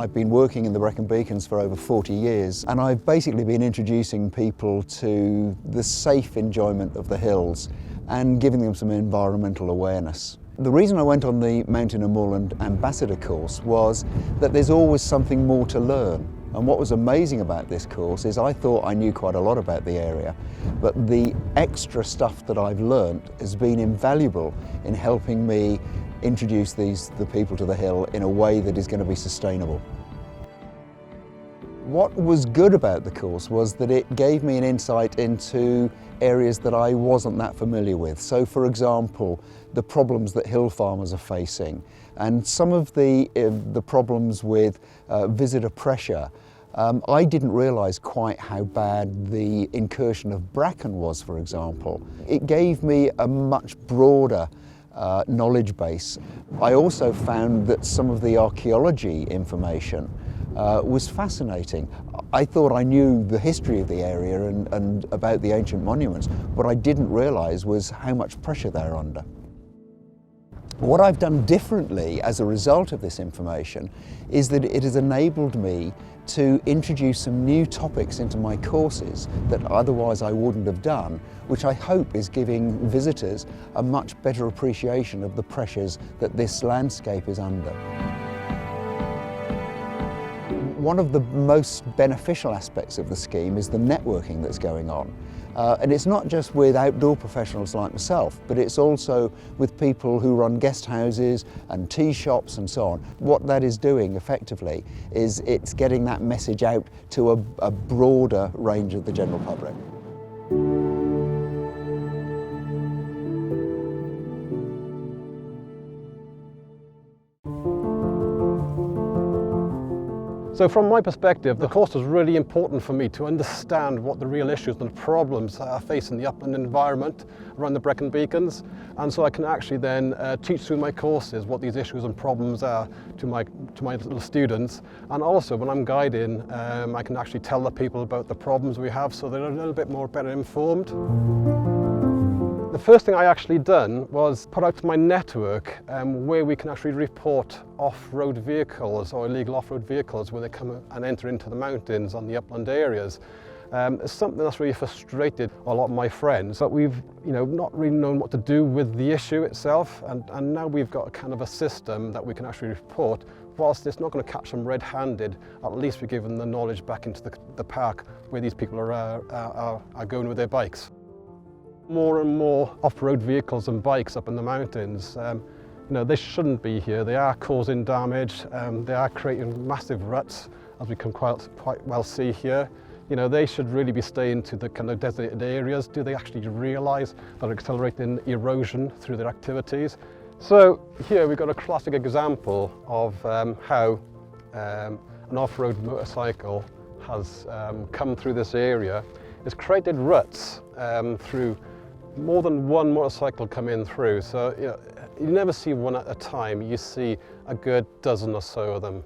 I've been working in the Brecon Beacons for over 40 years, and I've basically been introducing people to the safe enjoyment of the hills and giving them some environmental awareness. The reason I went on the Mountain Moorland Ambassador course was that there's always something more to learn. And what was amazing about this course is I thought I knew quite a lot about the area, but the extra stuff that I've learnt has been invaluable in helping me introduce the people to the hill in a way that is going to be sustainable. What was good about the course was that it gave me an insight into areas that I wasn't that familiar with. So, for example, the problems that hill farmers are facing and some of the problems with visitor pressure. I didn't realise quite how bad the incursion of bracken was, for example. It gave me a much broader knowledge base. I also found that some of the archaeology information was fascinating. I thought I knew the history of the area and about the ancient monuments. What I didn't realise was how much pressure they're under. What I've done differently as a result of this information is that it has enabled me to introduce some new topics into my courses that otherwise I wouldn't have done, which I hope is giving visitors a much better appreciation of the pressures that this landscape is under. One of the most beneficial aspects of the scheme is the networking that's going on. And it's not just with outdoor professionals like myself, but it's also with people who run guest houses and tea shops and so on. What that is doing effectively is it's getting that message out to a broader range of the general public. So from my perspective, the course was really important for me to understand what the real issues and problems are facing the upland environment around the Brecon Beacons, and so I can actually then teach through my courses what these issues and problems are to my little students. And also when I'm guiding, I can actually tell the people about the problems we have so they're a little bit more better informed. The first thing I actually done was put out to my network where we can actually report off-road vehicles or illegal off-road vehicles where they come and enter into the mountains on the upland areas. It's something that's really frustrated a lot of my friends, but we've not really known what to do with the issue itself, and now we've got a kind of a system that we can actually report. Whilst it's not going to catch them red-handed, at least we're giving the knowledge back into the park where these people are going with their bikes. More and more off-road vehicles and bikes up in the mountains. They shouldn't be here. They are causing damage. They are creating massive ruts, as we can quite well see here. They should really be staying to the kind of designated areas. Do they actually realise that they're accelerating erosion through their activities? So here we've got a classic example of how an off-road motorcycle has come through this area. It's created ruts through more than one motorcycle come in through. So you never see one at a time, you see a good dozen or so of them.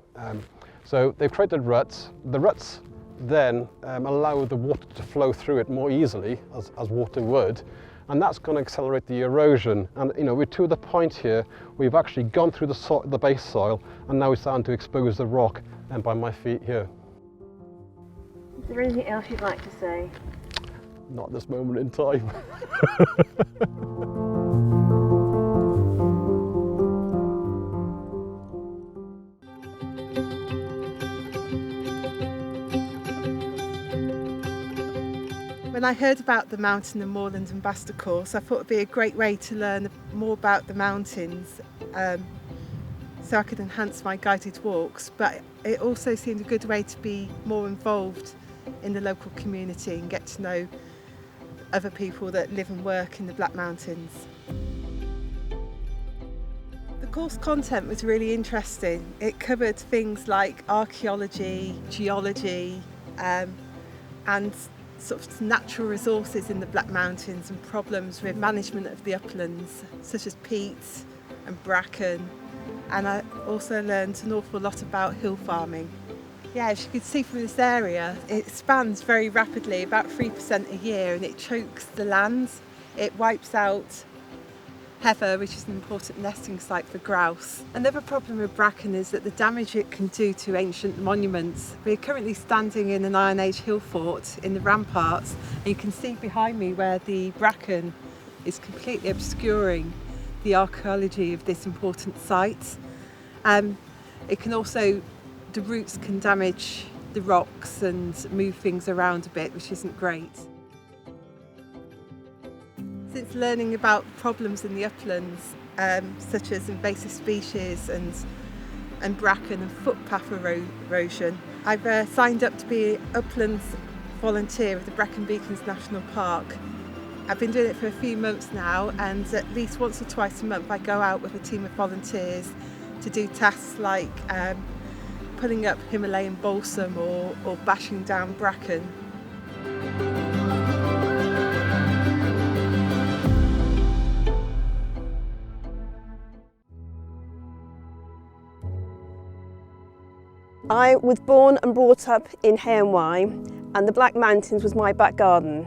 So they've created ruts. The ruts then allow the water to flow through it more easily as water would, and that's going to accelerate the erosion. And we're to the point here, we've actually gone through the base soil, and now we're starting to expose the rock and by my feet here. Is there anything else you'd like to say? Not at this moment in time. When I heard about the Mountain Moorland Ambassador course, I thought it would be a great way to learn more about the mountains so I could enhance my guided walks, but it also seemed a good way to be more involved in the local community and get to know other people that live and work in the Black Mountains. The course content was really interesting. It covered things like archaeology, geology, and sort of natural resources in the Black Mountains and problems with management of the uplands, such as peat and bracken. And I also learned an awful lot about hill farming. Yeah, as you can see from this area, it expands very rapidly, about 3% a year, and it chokes the lands. It wipes out heather, which is an important nesting site for grouse. Another problem with bracken is that the damage it can do to ancient monuments. We're currently standing in an Iron Age hill fort in the ramparts, and you can see behind me where the bracken is completely obscuring the archaeology of this important site. It can also, the roots can damage the rocks and move things around a bit, which isn't great. Since learning about problems in the uplands, such as invasive species and bracken and footpath erosion, I've signed up to be an uplands volunteer of the Brecon Beacons National Park. I've been doing it for a few months now, and at least once or twice a month I go out with a team of volunteers to do tasks like pulling up Himalayan balsam or bashing down bracken. I was born and brought up in Hay-on-Wye, and the Black Mountains was my back garden.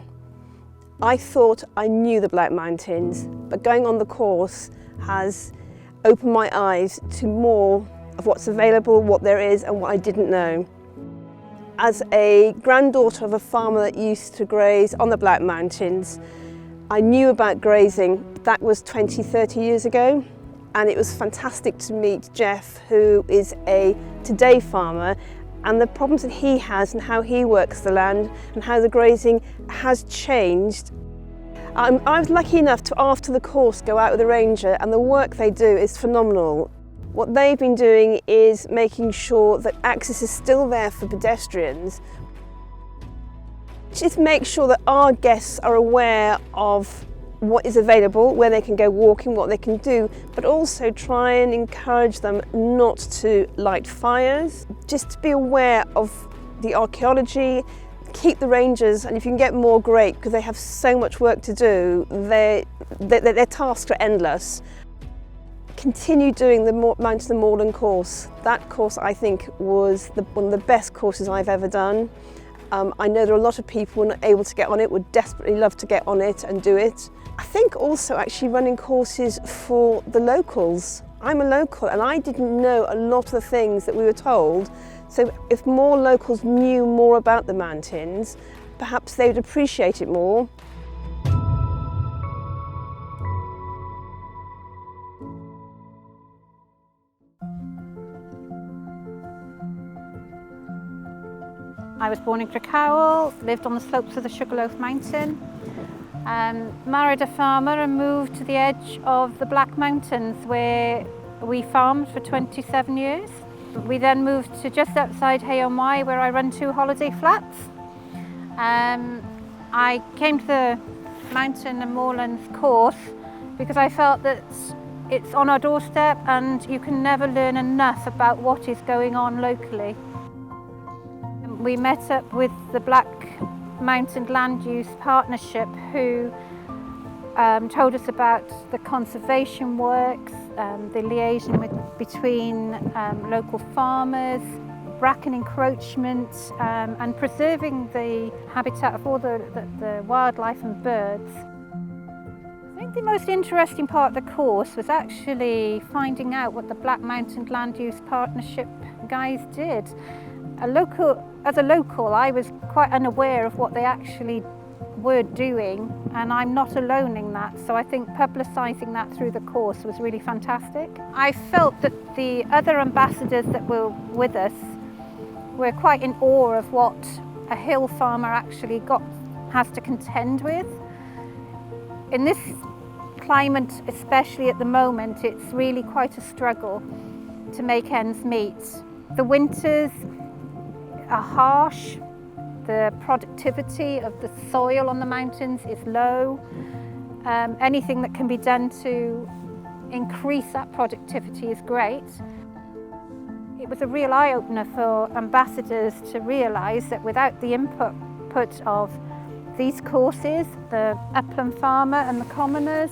I thought I knew the Black Mountains, but going on the course has opened my eyes to more of what's available, what there is, and what I didn't know. As a granddaughter of a farmer that used to graze on the Black Mountains, I knew about grazing. That was 20, 30 years ago. And it was fantastic to meet Jeff, who is a today farmer, and the problems that he has and how he works the land and how the grazing has changed. I was lucky enough to, after the course, go out with a ranger, and the work they do is phenomenal. What they've been doing is making sure that access is still there for pedestrians. Just make sure that our guests are aware of what is available, where they can go walking, what they can do, but also try and encourage them not to light fires, just to be aware of the archaeology, keep the rangers, and if you can get more, great, because they have so much work to do. Their tasks are endless. Continue doing the Mountain Moorland course. That course, I think, was one of the best courses I've ever done. I know there are a lot of people not able to get on it, would desperately love to get on it and do it. I think also actually running courses for the locals. I'm a local and I didn't know a lot of the things that we were told. So if more locals knew more about the mountains, perhaps they would appreciate it more. I was born in Crickhowell, lived on the slopes of the Sugarloaf Mountain, married a farmer and moved to the edge of the Black Mountains where we farmed for 27 years. We then moved to just outside Hay-on-Wye where I run 2 holiday flats. I came to the Mountain and Moorland course because I felt that it's on our doorstep and you can never learn enough about what is going on locally. We met up with the Black Mountain Land Use Partnership, who told us about the conservation works, the liaison between local farmers, bracken encroachment, and preserving the habitat of all the wildlife and birds. I think the most interesting part of the course was actually finding out what the Black Mountain Land Use Partnership guys did. As a local, I was quite unaware of what they actually were doing, and I'm not alone in that, so I think publicising that through the course was really fantastic. I felt that the other ambassadors that were with us were quite in awe of what a hill farmer actually has to contend with. In this climate, especially at the moment, it's really quite a struggle to make ends meet. The winters are harsh, the productivity of the soil on the mountains is low. Anything that can be done to increase that productivity is great. It was a real eye-opener for ambassadors to realise that without the input of these courses, the upland farmer and the commoners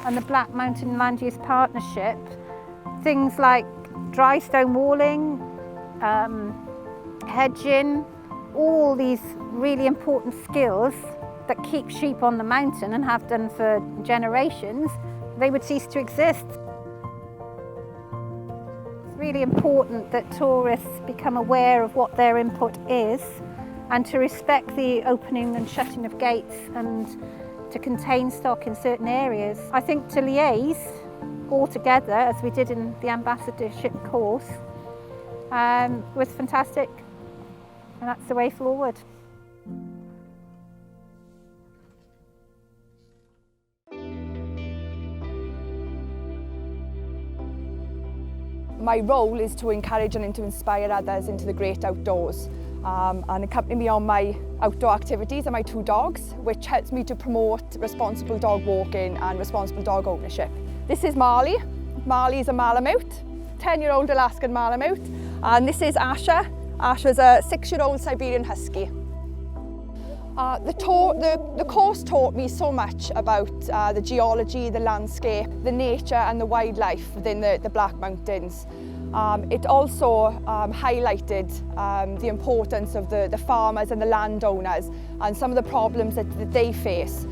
and the Black Mountain Land Use Partnership, things like dry stone walling, hedging, all these really important skills that keep sheep on the mountain and have done for generations, they would cease to exist. It's really important that tourists become aware of what their input is and to respect the opening and shutting of gates and to contain stock in certain areas. I think to liaise all together, as we did in the ambassadorship course, was fantastic, and that's the way forward. My role is to encourage and to inspire others into the great outdoors. And accompany me on my outdoor activities are my 2 dogs, which helps me to promote responsible dog walking and responsible dog ownership. This is Marley. Marley is a Malamute, 10-year-old Alaskan Malamute. And this is Asha. Asha's a 6-year-old Siberian Husky. The course taught me so much about the geology, the landscape, the nature and the wildlife within the Black Mountains. It also highlighted the importance of the farmers and the landowners and some of the problems that they face.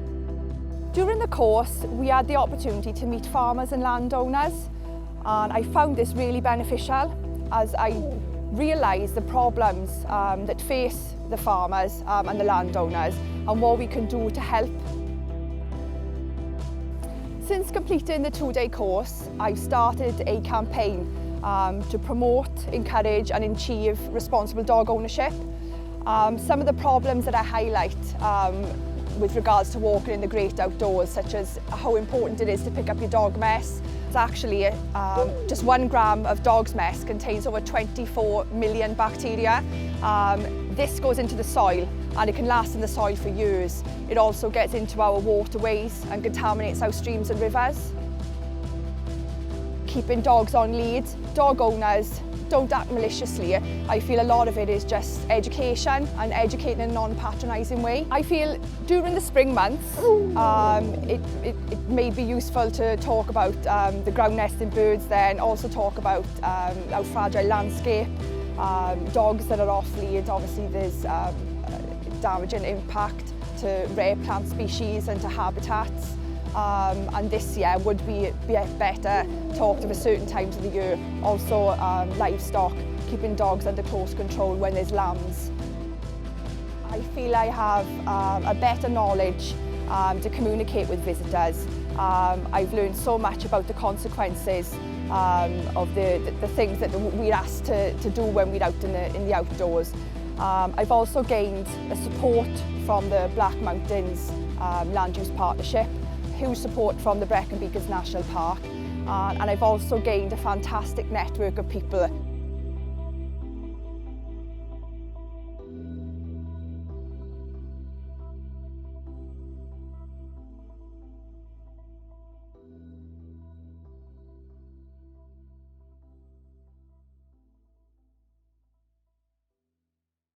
During the course, we had the opportunity to meet farmers and landowners, and I found this really beneficial as I realised the problems that face the farmers and the landowners and what we can do to help. Since completing the 2-day course, I've started a campaign to promote, encourage and achieve responsible dog ownership. Some of the problems that I highlight with regards to walking in the great outdoors, such as how important it is to pick up your dog mess. It's actually just 1 gram of dog's mess contains over 24 million bacteria. This goes into the soil and it can last in the soil for years. It also gets into our waterways and contaminates our streams and rivers. Keeping dogs on lead, dog owners don't act maliciously. I feel a lot of it is just education and educating in a non-patronising way. I feel during the spring months it may be useful to talk about the ground nesting birds there and also talk about our fragile landscape, dogs that are off lead. Obviously there's damaging impact to rare plant species and to habitats. And this year would be better talked of at certain times of the year. Also livestock, keeping dogs under close control when there's lambs. I feel I have a better knowledge to communicate with visitors. I've learned so much about the consequences of the things that we're asked to do when we're out in the outdoors. I've also gained support from the Black Mountains Land Use Partnership, huge support from the Brecon Beacons National Park, and I've also gained a fantastic network of people